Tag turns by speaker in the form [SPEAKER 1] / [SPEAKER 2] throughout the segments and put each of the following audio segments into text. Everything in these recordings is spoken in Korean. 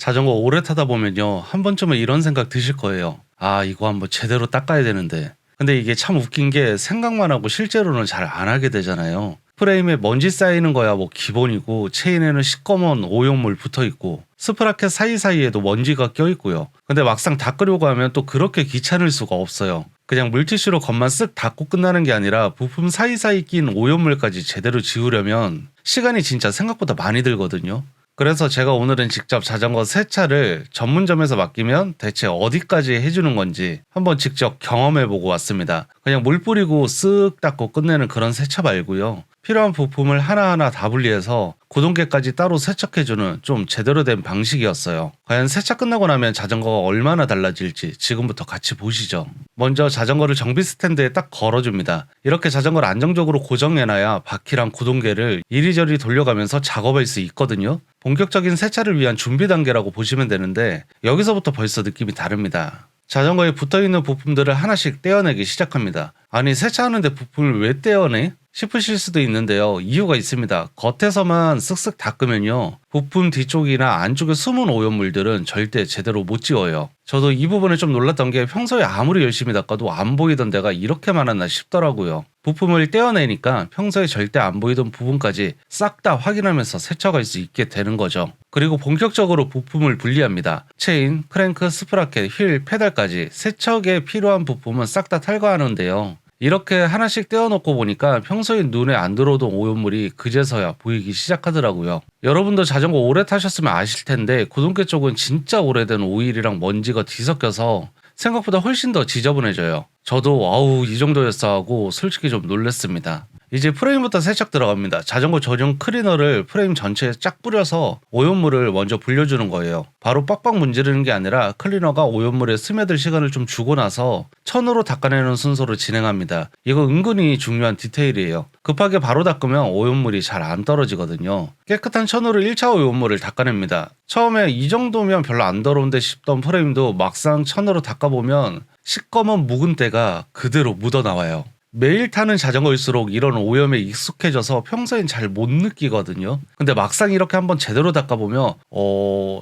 [SPEAKER 1] 자전거 오래 타다 보면요. 한 번쯤은 이런 생각 드실 거예요. 아, 이거 한번 제대로 닦아야 되는데. 근데 이게 참 웃긴 게 생각만 하고 실제로는 잘 안 하게 되잖아요. 프레임에 먼지 쌓이는 거야 뭐 기본이고, 체인에는 시꺼먼 오염물 붙어 있고, 스프라켓 사이사이에도 먼지가 껴 있고요. 근데 막상 닦으려고 하면 또 그렇게 귀찮을 수가 없어요. 그냥 물티슈로 겉만 쓱 닦고 끝나는 게 아니라 부품 사이사이 낀 오염물까지 제대로 지우려면 시간이 진짜 생각보다 많이 들거든요. 그래서 제가 오늘은 직접 자전거 세차를 전문점에서 맡기면 대체 어디까지 해주는 건지 한번 직접 경험해보고 왔습니다. 그냥 물 뿌리고 쓱 닦고 끝내는 그런 세차 말고요. 필요한 부품을 하나하나 다 분리해서 구동계까지 따로 세척해주는 좀 제대로 된 방식이었어요. 과연 세차 끝나고 나면 자전거가 얼마나 달라질지 지금부터 같이 보시죠. 먼저 자전거를 정비 스탠드에 딱 걸어줍니다. 이렇게 자전거를 안정적으로 고정해놔야 바퀴랑 구동계를 이리저리 돌려가면서 작업할 수 있거든요. 본격적인 세차를 위한 준비 단계라고 보시면 되는데, 여기서부터 벌써 느낌이 다릅니다. 자전거에 붙어있는 부품들을 하나씩 떼어내기 시작합니다. 아니, 세차하는데 부품을 왜 떼어내? 싶으실 수도 있는데요. 이유가 있습니다. 겉에서만 쓱쓱 닦으면요, 부품 뒤쪽이나 안쪽에 숨은 오염물들은 절대 제대로 못 지워요. 저도 이 부분에 좀 놀랐던 게 평소에 아무리 열심히 닦아도 안 보이던 데가 이렇게 많았나 싶더라고요. 부품을 떼어내니까 평소에 절대 안 보이던 부분까지 싹 다 확인하면서 세척할 수 있게 되는 거죠. 그리고 본격적으로 부품을 분리합니다. 체인, 크랭크, 스프라켓, 휠, 페달까지 세척에 필요한 부품은 싹 다 탈거하는데요. 이렇게 하나씩 떼어놓고 보니까 평소에 눈에 안 들어오던 오염물이 그제서야 보이기 시작하더라고요. 여러분도 자전거 오래 타셨으면 아실 텐데, 구동계 쪽은 진짜 오래된 오일이랑 먼지가 뒤섞여서 생각보다 훨씬 더 지저분해져요. 저도 아우 이 정도였어 하고 솔직히 좀 놀랬습니다. 이제 프레임부터 세척 들어갑니다. 자전거 전용 클리너를 프레임 전체에 쫙 뿌려서 오염물을 먼저 불려주는 거예요. 바로 빡빡 문지르는 게 아니라 클리너가 오염물에 스며들 시간을 좀 주고 나서 천으로 닦아내는 순서로 진행합니다. 이거 은근히 중요한 디테일이에요. 급하게 바로 닦으면 오염물이 잘 안 떨어지거든요. 깨끗한 천으로 1차 오염물을 닦아냅니다. 처음에 이 정도면 별로 안 더러운데 싶던 프레임도 막상 천으로 닦아보면 시꺼먼 묵은 때가 그대로 묻어나와요. 매일 타는 자전거일수록 이런 오염에 익숙해져서 평소엔 잘 못 느끼거든요. 근데 막상 이렇게 한번 제대로 닦아보면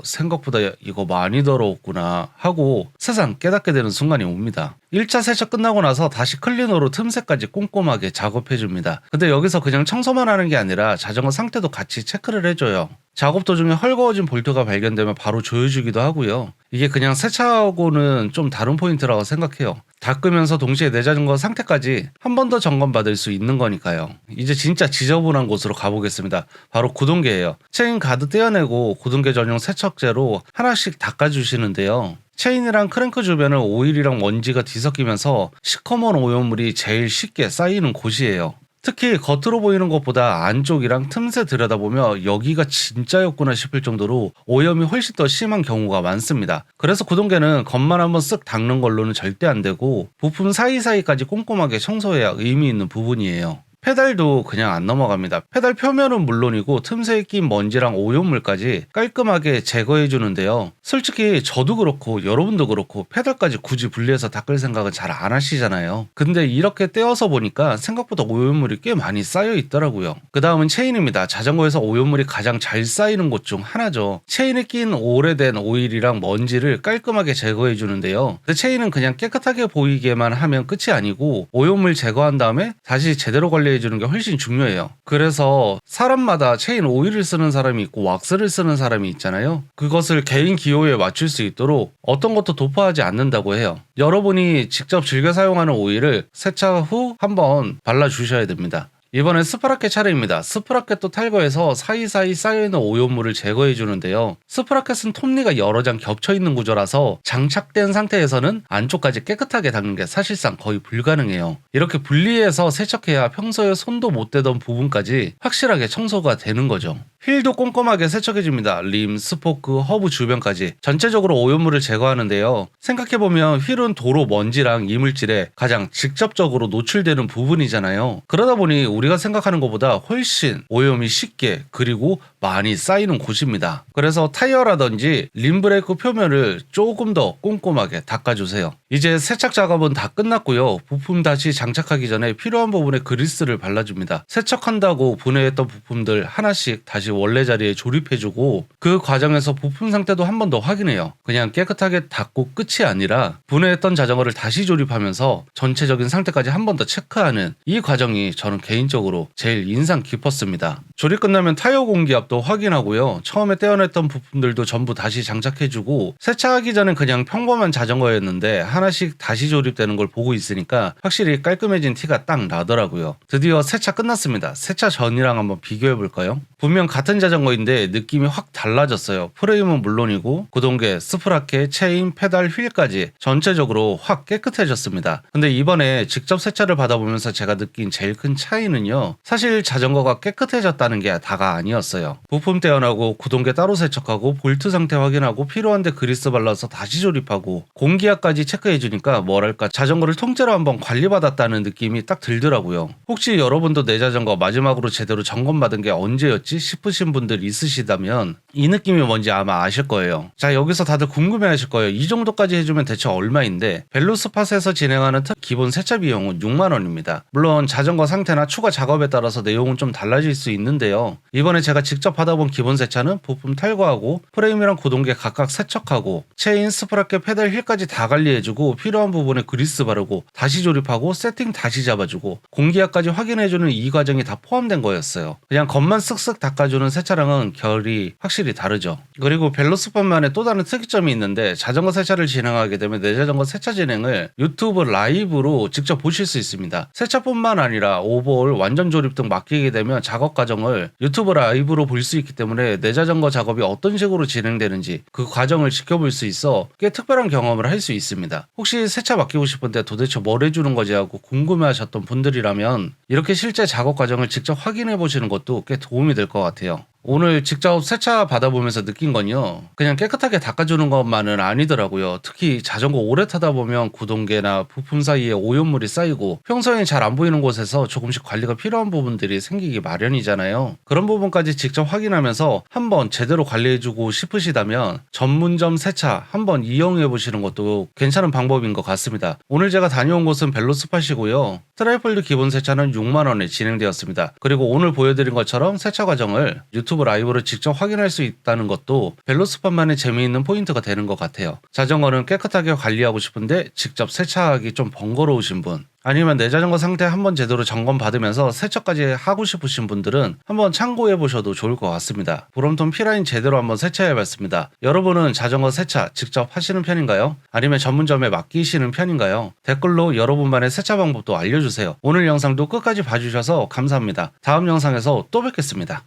[SPEAKER 1] 생각보다 이거 많이 더러웠구나 하고 새삼 깨닫게 되는 순간이 옵니다. 1차 세척 끝나고 나서 다시 클리너로 틈새까지 꼼꼼하게 작업해줍니다. 근데 여기서 그냥 청소만 하는 게 아니라 자전거 상태도 같이 체크를 해줘요. 작업 도중에 헐거워진 볼트가 발견되면 바로 조여주기도 하고요. 이게 그냥 세차하고는 좀 다른 포인트라고 생각해요. 닦으면서 동시에 내 자전거 상태까지 한 번 더 점검받을 수 있는 거니까요. 이제 진짜 지저분한 곳으로 가보겠습니다. 바로 구동계예요. 체인 가드 떼어내고 구동계 전용 세척제로 하나씩 닦아주시는데요. 체인이랑 크랭크 주변을 오일이랑 먼지가 뒤섞이면서 시커먼 오염물이 제일 쉽게 쌓이는 곳이에요. 특히 겉으로 보이는 것보다 안쪽이랑 틈새 들여다보면 여기가 진짜였구나 싶을 정도로 오염이 훨씬 더 심한 경우가 많습니다. 그래서 구동계는 겉만 한번 쓱 닦는 걸로는 절대 안 되고 부품 사이사이까지 꼼꼼하게 청소해야 의미 있는 부분이에요. 페달도 그냥 안 넘어갑니다. 페달 표면은 물론이고 틈새에 낀 먼지랑 오염물까지 깔끔하게 제거해 주는데요. 솔직히 저도 그렇고 여러분도 그렇고 페달까지 굳이 분리해서 닦을 생각은 잘 안 하시잖아요. 근데 이렇게 떼어서 보니까 생각보다 오염물이 꽤 많이 쌓여 있더라고요. 그 다음은 체인입니다. 자전거에서 오염물이 가장 잘 쌓이는 곳 중 하나죠. 체인에 낀 오래된 오일이랑 먼지를 깔끔하게 제거해 주는데요. 근데 체인은 그냥 깨끗하게 보이게만 하면 끝이 아니고 오염물 제거한 다음에 다시 제대로 관리해 주는 게 훨씬 중요해요. 그래서 사람마다 체인 오일을 쓰는 사람이 있고 왁스를 쓰는 사람이 있잖아요. 그것을 개인 기호에 맞출 수 있도록 어떤 것도 도포하지 않는다고 해요. 여러분이 직접 즐겨 사용하는 오일을 세차 후 한번 발라주셔야 됩니다. 이번엔 스프라켓 차례입니다. 스프라켓도 탈거해서 사이사이 쌓여있는 오염물을 제거해 주는데요. 스프라켓은 톱니가 여러 장 겹쳐있는 구조라서 장착된 상태에서는 안쪽까지 깨끗하게 닦는 게 사실상 거의 불가능해요. 이렇게 분리해서 세척해야 평소에 손도 못 대던 부분까지 확실하게 청소가 되는 거죠. 휠도 꼼꼼하게 세척해줍니다. 림, 스포크, 허브 주변까지 전체적으로 오염물을 제거하는데요. 생각해보면 휠은 도로 먼지랑 이물질에 가장 직접적으로 노출되는 부분이잖아요. 그러다 보니 우리가 생각하는 것보다 훨씬 오염이 쉽게 그리고 많이 쌓이는 곳입니다. 그래서 타이어라든지 림브레이크 표면을 조금 더 꼼꼼하게 닦아주세요. 이제 세척 작업은 다 끝났고요. 부품 다시 장착하기 전에 필요한 부분에 그리스를 발라줍니다. 세척한다고 분해했던 부품들 하나씩 다시 원래 자리에 조립해주고 그 과정에서 부품 상태도 한 번 더 확인해요. 그냥 깨끗하게 닦고 끝이 아니라 분해했던 자전거를 다시 조립하면서 전체적인 상태까지 한 번 더 체크하는 이 과정이 저는 개인적으로 제일 인상 깊었습니다. 조립 끝나면 타이어 공기압도 확인하고요. 처음에 떼어냈던 부품들도 전부 다시 장착해주고 세차하기 전엔 그냥 평범한 자전거였는데 하나씩 다시 조립되는 걸 보고 있으니까 확실히 깔끔해진 티가 딱 나더라고요. 드디어 세차 끝났습니다. 세차 전이랑 한번 비교해볼까요? 분명 같은 자전거인데 느낌이 확 달라졌어요. 프레임은 물론이고 구동계, 스프라켓, 체인, 페달, 휠까지 전체적으로 확 깨끗해졌습니다. 근데 이번에 직접 세차를 받아보면서 제가 느낀 제일 큰 차이는요. 사실 자전거가 깨끗해졌다는 게 다가 아니었어요. 부품 떼어나고 구동계 따로 세척하고 볼트 상태 확인하고 필요한데 그리스 발라서 다시 조립하고 공기압까지 체크해주니까 뭐랄까 자전거를 통째로 한번 관리받았다는 느낌이 딱 들더라고요. 혹시 여러분도 내 자전거 마지막으로 제대로 점검받은 게 언제였지 싶으신 분들 있으시다면 이 느낌이 뭔지 아마 아실 거예요. 자, 여기서 다들 궁금해하실 거예요. 이 정도까지 해주면 대체 얼마인데? 벨로스팟에서 진행하는 기본 세차 비용은 6만원입니다. 물론 자전거 상태나 추가 작업에 따라서 내용은 좀 달라질 수 있는데요. 이번에 제가 직접 받아본 기본 세차는 부품 탈거하고 프레임이랑 구동계 각각 세척하고 체인, 스프라켓, 페달, 휠까지 다 관리해주고 필요한 부분에 그리스 바르고 다시 조립하고 세팅 다시 잡아주고 공기압까지 확인해주는 이 과정이 다 포함된 거였어요. 그냥 겉만 쓱쓱 닦아주는 세차랑은 결이 확실히 다르죠. 그리고 벨로스팟만의 또 다른 특이점이 있는데 자전거 세차를 진행하게 되면 내 자전거 세차 진행을 유튜브 라이브로 직접 보실 수 있습니다. 세차뿐만 아니라 오버홀, 완전 조립 등 맡기게 되면 작업 과정을 유튜브 라이브로 볼 수 있기 때문에 내 자전거 작업이 어떤 식으로 진행되는지 그 과정을 지켜볼 수 있어 꽤 특별한 경험을 할 수 있습니다. 혹시 세차 맡기고 싶은데 도대체 뭘 해주는 거지 하고 궁금해하셨던 분들이라면 이렇게 실제 작업 과정을 직접 확인해 보시는 것도 꽤 도움이 될 것 같아요. 오늘 직접 세차 받아보면서 느낀 건요. 그냥 깨끗하게 닦아주는 것만은 아니더라고요. 특히 자전거 오래 타다 보면 구동계나 부품 사이에 오염물이 쌓이고 평소엔 잘 안 보이는 곳에서 조금씩 관리가 필요한 부분들이 생기기 마련이잖아요. 그런 부분까지 직접 확인하면서 한번 제대로 관리해주고 싶으시다면 전문점 세차 한번 이용해보시는 것도 괜찮은 방법인 것 같습니다. 오늘 제가 다녀온 곳은 벨로스팟이고요. 트라이폴드 기본 세차는 6만원에 진행되었습니다. 그리고 오늘 보여드린 것처럼 세차 과정을 유튜브 라이브로 직접 확인할 수 있다는 것도 벨로스팟만의 재미있는 포인트가 되는 것 같아요. 자전거는 깨끗하게 관리하고 싶은데 직접 세차하기 좀 번거로우신 분, 아니면 내 자전거 상태 한번 제대로 점검 받으면서 세차까지 하고 싶으신 분들은 한번 참고해 보셔도 좋을 것 같습니다. 브롬톤 P라인 제대로 한번 세차해 봤습니다. 여러분은 자전거 세차 직접 하시는 편인가요? 아니면 전문점에 맡기시는 편인가요? 댓글로 여러분만의 세차 방법도 알려주세요. 오늘 영상도 끝까지 봐주셔서 감사합니다. 다음 영상에서 또 뵙겠습니다.